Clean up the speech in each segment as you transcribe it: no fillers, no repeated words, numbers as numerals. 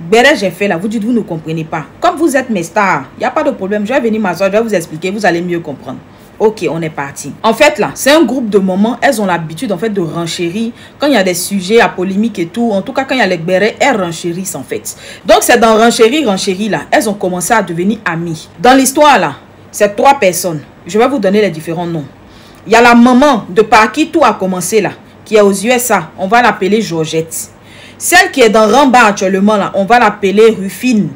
Béré, j'ai fait là, vous dites, vous ne comprenez pas. Comme vous êtes mes stars, il n'y a pas de problème. Je vais venir m'asseoir, je vais vous expliquer, vous allez mieux comprendre. Ok, on est parti. En fait, là, c'est un groupe de mamans. Elles ont l'habitude, en fait, de renchérir. Quand il y a des sujets à polémique et tout, en tout cas, quand il y a les bérets, elles renchérissent, en fait. Donc, c'est dans renchérir, là, elles ont commencé à devenir amies. Dans l'histoire, là, c'est 3 personnes. Je vais vous donner les différents noms. Il y a la maman de par qui tout a commencé, là, qui est aux USA. On va l'appeler Georgette. Celle qui est dans Ramba actuellement, là, on va l'appeler Rufine.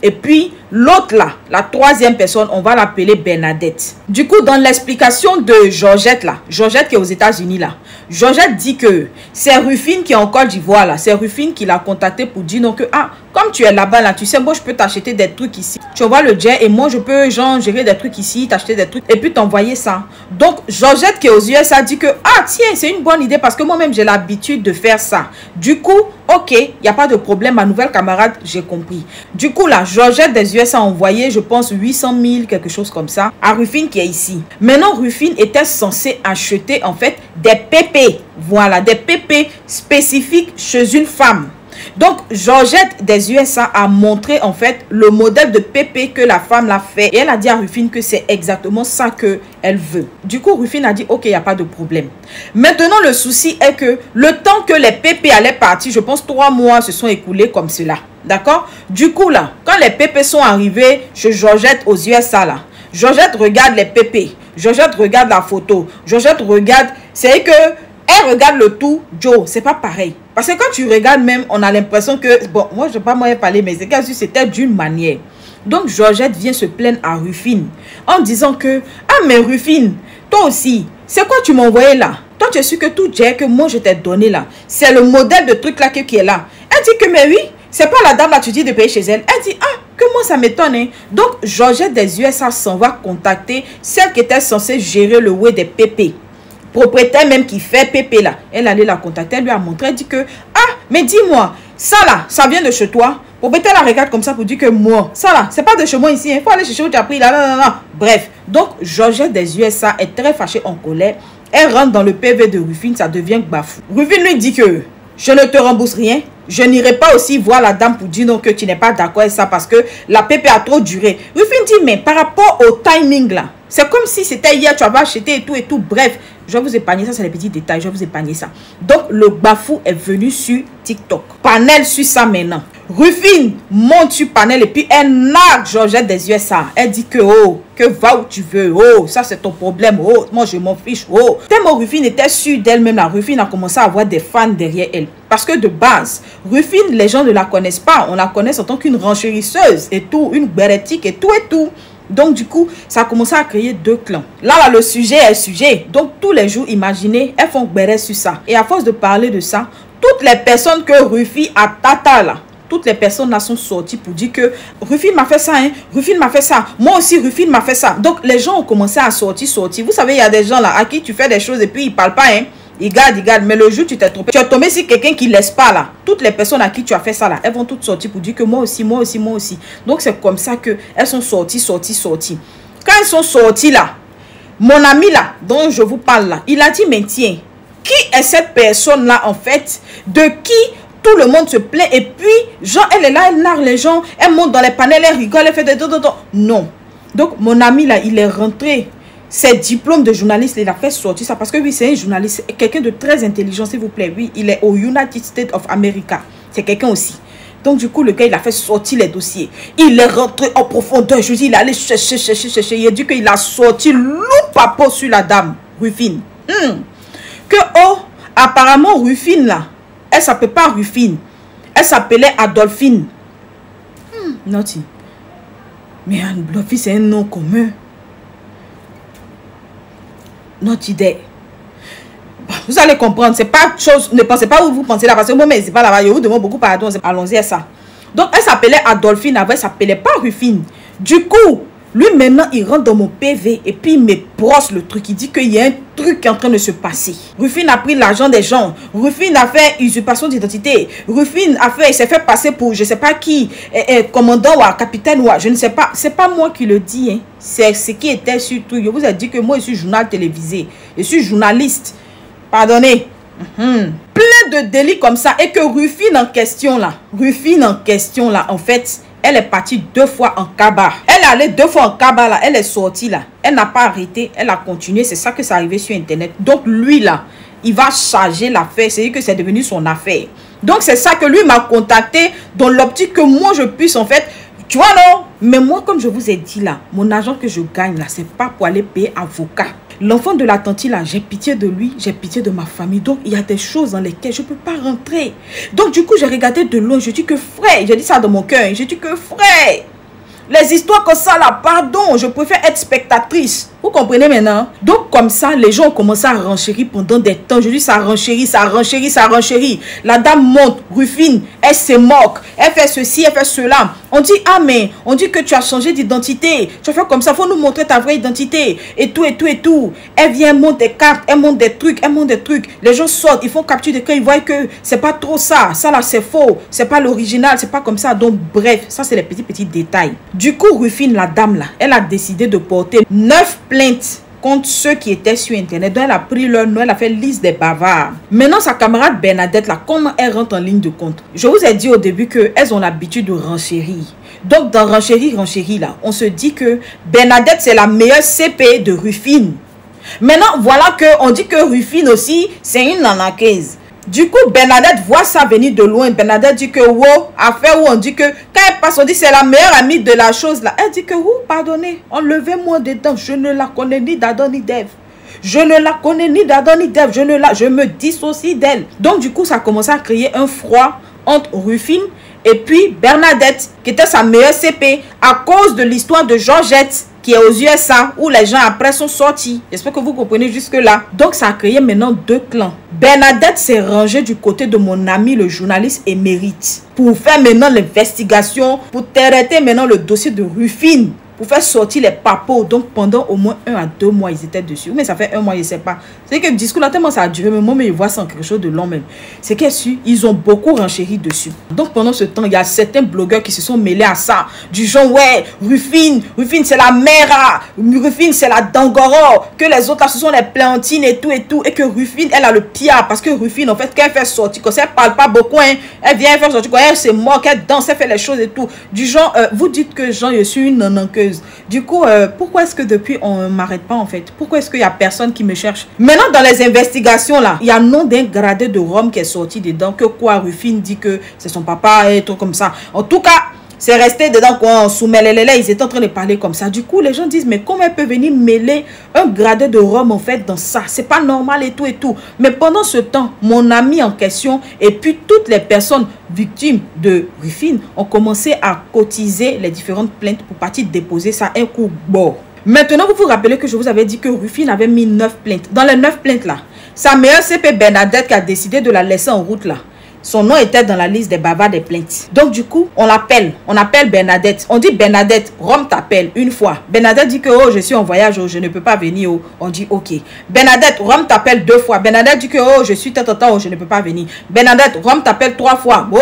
Et puis, l'autre là, la 3e personne, on va l'appeler Bernadette. Du coup, dans l'explication de Georgette là, Georgette qui est aux États-Unis là, Georgette dit que c'est Rufine qui est en Côte d'Ivoire là. C'est Rufine qui l'a contacté pour dire non que, ah, comme tu es là-bas là, tu sais, moi je peux t'acheter des trucs ici. Tu vois le jet et moi je peux genre gérer des trucs ici, t'acheter des trucs et puis t'envoyer ça. Donc, Georgette qui est aux US a dit que, ah tiens, c'est une bonne idée parce que moi-même j'ai l'habitude de faire ça. Du coup, ok, il n'y a pas de problème, ma nouvelle camarade, j'ai compris. Du coup là, Georgette des US a envoyé, je pense, 800 000, quelque chose comme ça, à Rufine qui est ici. Maintenant, Rufine était censée acheter en fait des pépés. Voilà, des pépés spécifiques chez une femme. Donc, Georgette des USA a montré en fait le modèle de pépé que la femme l'a fait. Et elle a dit à Rufine que c'est exactement ça qu'elle veut. Du coup, Rufine a dit, ok, il n'y a pas de problème. Maintenant, le souci est que le temps que les pépés allaient partir, je pense 3 mois se sont écoulés comme cela. D'accord? Du coup, là, quand les pépés sont arrivés chez Georgette aux USA, là, Georgette regarde les pépés. Georgette regarde la photo. Georgette regarde, c'est que elle regarde le tout, Joe, c'est pas pareil. Parce que quand tu regardes même, on a l'impression que, bon, moi je ne vais pas moi parler, mais c'est que c'était d'une manière. Donc Georgette vient se plaindre à Rufine en disant que, ah mais Rufine, toi aussi, c'est quoi tu m'as envoyé là? Toi tu es sûr que tout jet que moi je t'ai donné là, c'est le modèle de truc là qui est là. Elle dit que, mais oui, c'est pas la dame là, tu dis de payer chez elle. Elle dit, ah, que moi ça m'étonne. Hein. Donc Georgette des USA s'en va contacter celle qui était censée gérer le way des pépés. Propriétaire même qui fait pépé là, elle allait la contacter, elle lui a montré, elle dit que, ah, mais dis-moi, ça là, ça vient de chez toi. Propriétaire la regarde comme ça pour dire que moi, ça là, c'est pas de chez moi ici, il faut aller chercher où tu as pris là, là. Bref, donc Georgette des USA est très fâchée, en colère, elle rentre dans le PV de Rufine, ça devient bafou. Rufine lui dit que, je ne te rembourse rien, je n'irai pas aussi voir la dame pour dire non que tu n'es pas d'accord avec ça parce que la pépé a trop duré. Rufine dit, mais par rapport au timing là, c'est comme si c'était hier, tu avais acheté et tout, bref. Je vais vous épargner ça, c'est les petits détails, je vais vous épargner ça. Donc, le bafou est venu sur TikTok. Panel sur ça maintenant. Rufine monte sur Panel et puis elle nargue Georgette des USA. Elle dit que, oh, que va où tu veux, oh, ça c'est ton problème, oh, moi je m'en fiche, oh. Tellement Rufine était sûre d'elle-même, la Rufine a commencé à avoir des fans derrière elle. Parce que de base, Rufine, les gens ne la connaissent pas. On la connaît en tant qu'une renchérisseuse et tout, une bérétique et tout et tout. Donc, du coup, ça a commencé à créer 2 clans. Là, le sujet est sujet. Donc, tous les jours, imaginez, elles font béret sur ça. Et à force de parler de ça, toutes les personnes que Rufine a tata là, toutes les personnes là sont sorties pour dire que Rufine m'a fait ça, hein, Rufine m'a fait ça. Moi aussi, Rufine m'a fait ça. Donc, les gens ont commencé à sortir. Vous savez, il y a des gens là à qui tu fais des choses et puis ils ne parlent pas, hein. Il garde, mais le jour tu t'es trompé, tu es tombé sur quelqu'un qui ne laisse pas là. Toutes les personnes à qui tu as fait ça là, elles vont toutes sortir pour dire que moi aussi. Donc c'est comme ça que elles sont sorties. Quand elles sont sorties là, mon ami là, dont je vous parle là, il a dit, mais tiens, qui est cette personne là en fait, de qui tout le monde se plaint et puis, genre, elle est là, elle nargue les gens, elle monte dans les panels, elle rigole, elle fait des... Non. Donc mon ami là, il est rentré. Ses diplômes de journaliste, il a fait sortir ça. Parce que oui, c'est un journaliste, quelqu'un de très intelligent, s'il vous plaît. Oui, il est au United States of America. C'est quelqu'un aussi. Donc, du coup, le gars, il a fait sortir les dossiers. Il est rentré en profondeur. Je dis, il est allé chercher. Il a dit qu'il a sorti loupapo sur la dame, Rufine. Que, oh, apparemment, Rufine, là, elle s'appelle pas Rufine. Elle s'appelait Adolphine. Naughty. Mais Adolphine, c'est un nom commun. Notre idée. Vous allez comprendre, c'est pas chose, ne pensez pas où vous pensez là, parce que moi, mais c'est pas là-bas, je vous demande beaucoup pardon, allons-y à ça. Donc, elle s'appelait Adolphine, avant, elle s'appelait pas Rufine. Du coup, lui maintenant, il rentre dans mon PV et puis il me brosse le truc, il dit qu'il y a un truc qui est en train de se passer. Rufine a pris l'argent des gens, Rufine a fait usurpation d'identité, Rufine a fait, il s'est fait passer pour je sais pas qui, commandant ou capitaine ou je ne sais pas, c'est pas moi qui le dis, hein. C'est ce qui était sur tout. Je vous ai dit que moi je suis journal télévisé, je suis journaliste. Pardonnez, Plein de délits comme ça. Et que Rufine en question là, en fait, elle est partie 2 fois en cabas. Elle est allée 2 fois en cabas là, elle est sortie là. Elle n'a pas arrêté, elle a continué. C'est ça que c'est arrivé sur internet. Donc lui là, il va charger l'affaire. C'est-à-dire que c'est devenu son affaire. Donc c'est ça que lui m'a contacté dans l'optique que moi je puisse en fait, tu vois non. Mais moi comme je vous ai dit là, mon argent que je gagne là, c'est pas pour aller payer avocat. L'enfant de la tante là, j'ai pitié de lui, j'ai pitié de ma famille. Donc, il y a des choses dans lesquelles je ne peux pas rentrer. Donc, du coup, j'ai regardé de loin. Je dis que frère, j'ai dit ça dans mon cœur. Je dis que frère, les histoires comme ça là, pardon, je préfère être spectatrice. Vous comprenez maintenant? Donc comme ça, les gens ont commencé à renchérir pendant des temps. Je dis ça renchérit, ça renchérit, ça renchérit. La dame monte, Rufine, elle se moque. Elle fait ceci, elle fait cela. On dit, ah mais, on dit que tu as changé d'identité. Tu as fait comme ça, il faut nous montrer ta vraie identité. Et tout, et tout, et tout. Elle vient, elle monte des cartes, elle monte des trucs, elle monte des trucs. Les gens sortent, ils font capture d'écran, ils voient que c'est pas trop ça. Ça là, c'est faux. C'est pas l'original, c'est pas comme ça. Donc bref, ça c'est les petits détails. Du coup, Rufine, la dame là, elle a décidé de porter 9 plaintes contre ceux qui étaient sur internet. Donc elle a pris leur nom, elle a fait liste des bavards. Maintenant sa camarade Bernadette là, comment elle rentre en ligne de compte? Je vous ai dit au début que elles ont l'habitude de renchérir. Donc dans renchérir là, on se dit que Bernadette c'est la meilleure CP de Rufine. Maintenant voilà que on dit que Rufine aussi c'est une nanaqueuse. Du coup, Bernadette voit ça venir de loin. Bernadette dit que, wow, affaire où on dit que, quand elle passe, on dit c'est la meilleure amie de la chose là. Elle dit que, pardonnez, enlevez-moi dedans. Je ne la connais ni d'Adam ni d'Ève. Je ne la connais ni d'Adam ni d'Ève. Je me dissocie d'elle. Donc, du coup, ça a commencé à créer un froid entre Rufine et puis Bernadette, qui était sa meilleure CP, à cause de l'histoire de Georgette, qui est aux USA, où les gens après sont sortis. J'espère que vous comprenez jusque-là. Donc, ça a créé maintenant 2 clans. Bernadette s'est rangée du côté de mon ami, le journaliste émérite, pour faire maintenant l'investigation, pour traiter maintenant le dossier de Rufine, pour faire sortir les papos. Donc, pendant au moins 1 à 2 mois, ils étaient dessus. Mais ça fait 1 mois, je ne sais pas. C'est que le discours là, tellement ça a duré, mais moi, je vois ça en quelque chose de long même. C'est qu'ils ont beaucoup renchéri dessus. Donc, pendant ce temps, il y a certains blogueurs qui se sont mêlés à ça. Du genre, ouais, Rufine c'est la mère, Rufine c'est la Dangoro, que les autres là, ce sont les plantines et tout. Et que Rufine, elle a le pire. Parce que Rufine, en fait, quand elle fait sortir, quand elle parle pas beaucoup, hein, elle vient faire sortir, quand elle se moque, elle danse, elle fait les choses et tout. Du genre, vous dites que genre, je suis une nananqueuse. Du coup, pourquoi est-ce que depuis on ne m'arrête pas en fait? Pourquoi est-ce qu'il n'y a personne qui me cherche? Maintenant, dans les investigations là, il y a un nom d'un gradé de Rome qui est sorti dedans. Que quoi, Rufine dit que c'est son papa et tout comme ça. En tout cas, c'est resté dedans quoi, on soumet les lélés, ils étaient en train de parler comme ça. Du coup, les gens disent, mais comment elle peut venir mêler un gradé de Rome en fait dans ça? C'est pas normal et tout et tout. Mais pendant ce temps, mon ami en question et puis toutes les personnes victimes de Rufine ont commencé à cotiser les différentes plaintes pour partir déposer ça un coup bord. Maintenant, vous vous rappelez que je vous avais dit que Rufine avait mis 9 plaintes. Dans les 9 plaintes là, sa meilleure CP Bernadette qui a décidé de la laisser en route là. Son nom était dans la liste des bavards des plaintes. Donc du coup, on appelle Bernadette. On dit Bernadette, Rome t'appelle une fois. Bernadette dit que oh, je suis en voyage, oh, je ne peux pas venir. Oh. On dit ok. Bernadette, Rome t'appelle 2 fois. Bernadette dit que oh, je suis tant, oh, je ne peux pas venir. Bernadette, Rome t'appelle 3 fois. Oh,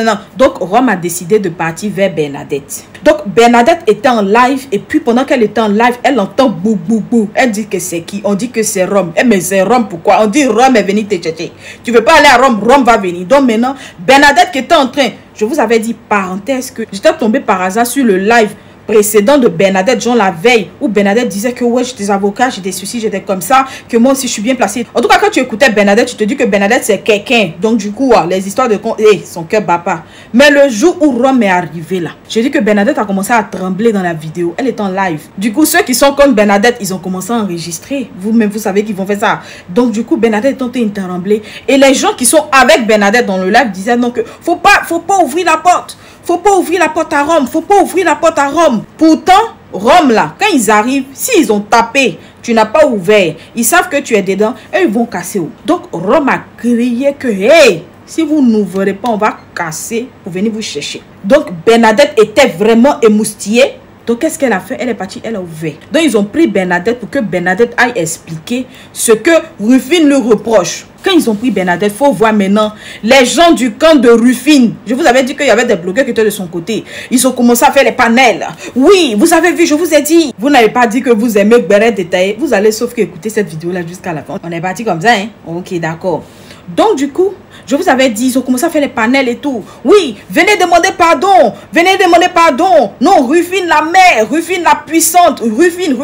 non. Donc Rome a décidé de partir vers Bernadette. Donc Bernadette était en live et puis pendant qu'elle était en live, elle entend bou bou bou. Elle dit que c'est qui? On dit que c'est Rome. Eh mais c'est Rome pourquoi? On dit Rome est venu te chercher. Tu veux pas aller à Rome, Rome va venir. Donc maintenant, Bernadette qui était en train, je vous avais dit parenthèse que j'étais tombée par hasard sur le live précédent de Bernadette, genre la veille, où Bernadette disait que ouais, j'ai des avocats, j'ai des soucis, j'étais comme ça, que moi aussi je suis bien placée. En tout cas, quand tu écoutais Bernadette, tu te dis que Bernadette c'est quelqu'un. Donc du coup, les histoires de con, son cœur bat pas. Mais le jour où Rome est arrivé là, j'ai dit que Bernadette a commencé à trembler dans la vidéo. Elle est en live. Du coup, ceux qui sont comme Bernadette, ils ont commencé à enregistrer. Vous-même, vous savez qu'ils vont faire ça. Donc du coup, Bernadette est en train de trembler. Et les gens qui sont avec Bernadette dans le live disaient non que faut pas ouvrir la porte. Faut pas ouvrir la porte à Rome. Faut pas ouvrir la porte à Rome. Pourtant, Rome là, quand ils arrivent, s'ils ont tapé, tu n'as pas ouvert, ils savent que tu es dedans et ils vont casser. Donc Rome a crié que hey, si vous n'ouvrez pas, on va casser pour venir vous chercher. Donc Bernadette était vraiment émoustillée. Donc qu'est-ce qu'elle a fait? Elle est partie, elle a ouvert. Donc ils ont pris Bernadette pour que Bernadette aille expliquer ce que Rufine lui reproche. Quand ils ont pris Bernadette, il faut voir maintenant les gens du camp de Rufine. Je vous avais dit qu'il y avait des blogueurs qui étaient de son côté. Ils ont commencé à faire les panels. Oui, vous avez vu, je vous ai dit. Vous n'avez pas dit que vous aimez Beret détaillé. Vous allez sauf que écouter cette vidéo-là jusqu'à la fin. On est parti comme ça, hein? Ok, d'accord. Donc du coup, je vous avais dit, ils ont commencé à faire les panels et tout. Oui, venez demander pardon. Venez demander pardon. Non, Rufine la mère, Rufine la puissante. Rufine.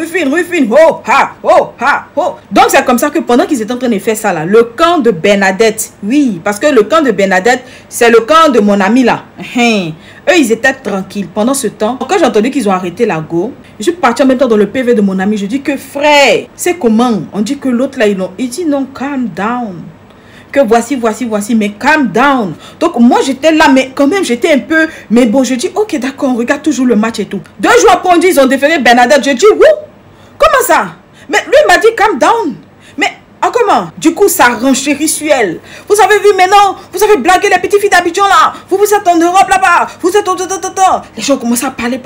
Oh, ha, oh, ha, oh. Donc c'est comme ça que pendant qu'ils étaient en train de faire ça là, le camp de Bernadette. Oui, parce que le camp de Bernadette, c'est le camp de mon ami là. Eux, ils étaient tranquilles. Pendant ce temps, quand j'ai entendu qu'ils ont arrêté la go, je suis partie en même temps dans le PV de mon ami. Je dis que frère, c'est comment? On dit que l'autre là, il dit non, calm down. Que voici, mais calm down. Donc moi j'étais là, mais quand même j'étais un peu, mais bon, je dis ok d'accord, on regarde toujours le match et tout. 2 jours après on dit ils ont déféré Bernadette. Je dis wouh, comment ça? Mais lui il m'a dit calm down. Mais comment? Du coup ça renchérit sur elle. Vous avez vu maintenant, vous avez blagué les petites filles d'Abidjan là. Vous êtes en Europe là-bas. Vous êtes les gens commencent à parler.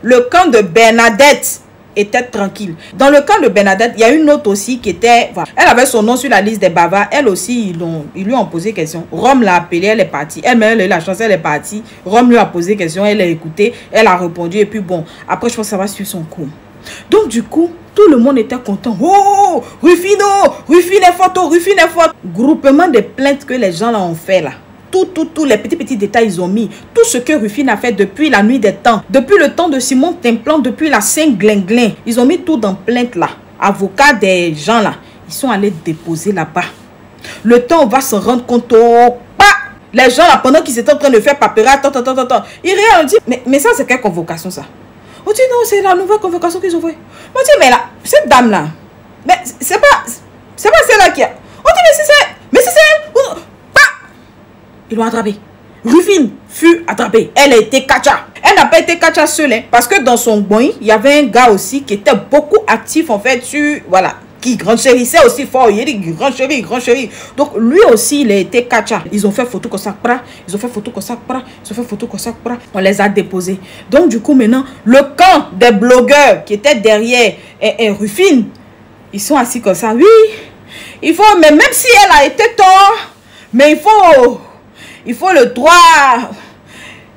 Le camp de Bernadette était tranquille. Dans le camp de Bernadette, il y a une autre aussi qui était... Voilà, elle avait son nom sur la liste des bavards. Elle aussi, ils lui ont posé question. Rome l'a appelée, elle est partie. Elle-même, elle a eu la chance, elle est partie. Rome lui a posé question, elle a écouté, elle a répondu. Et puis bon, après, je pense que ça va suivre son cours. Donc du coup, tout le monde était content. Oh, Rufine est forte. Groupement de plaintes que les gens là ont fait là. Tous les petits détails ils ont mis. Tout ce que Rufine a fait depuis la nuit des temps. Depuis le temps de Simon Templant, depuis la Saint-Glinglin. Ils ont mis tout dans plainte là. Avocats des gens là. Ils sont allés déposer là-bas. Le temps on va se rendre compte. Les gens là, pendant qu'ils étaient en train de faire paperas, ils rien, on dit, mais ça c'est quelle convocation ça? On dit non, c'est la nouvelle convocation qu'ils ont fait. On dit mais là, cette dame là, mais c'est pas celle-là qui a. On dit mais c'est elle. Ils l'ont attrapée. Rufine fut attrapée. Elle a été catcha. Elle n'a pas été catcha seule. Hein, parce que dans son boing, il y avait un gars aussi qui était beaucoup actif en fait sur... Voilà. Qui renchérissait aussi fort. Il dit grand chéri. Donc lui aussi, il a été catcha. Ils ont fait photo comme ça. On les a déposés. Donc du coup maintenant, le camp des blogueurs qui étaient derrière Rufine, ils sont assis comme ça. Oui, il faut... Mais même si elle a été tort, mais il faut le droit.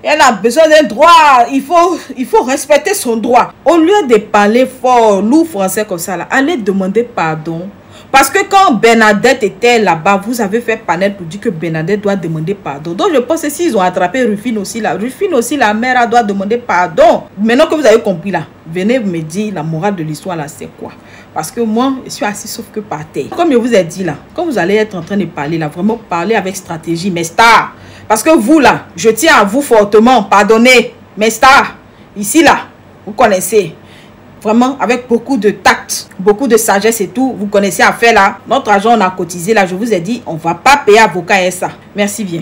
Elle a besoin d'un droit. Il faut respecter son droit. Au lieu de parler fort, lourd français comme ça, là, allez demander pardon. Parce que quand Bernadette était là-bas, vous avez fait panel pour dire que Bernadette doit demander pardon. Donc je pense que s'ils ont attrapé Rufine aussi là, la mère doit demander pardon. Maintenant que vous avez compris là, venez me dire la morale de l'histoire là, c'est quoi? Parce que moi, je suis assis sauf que par terre. Comme je vous ai dit là, quand vous allez être en train de parler là, vraiment parler avec stratégie, mes stars. Parce que vous là, je tiens à vous fortement, pardonnez, mes stars. Ici là, vous connaissez. Vraiment, avec beaucoup de tact, beaucoup de sagesse et tout, vous connaissez à faire là. Notre argent, on a cotisé là, je vous ai dit, on ne va pas payer avocat et ça. Merci bien.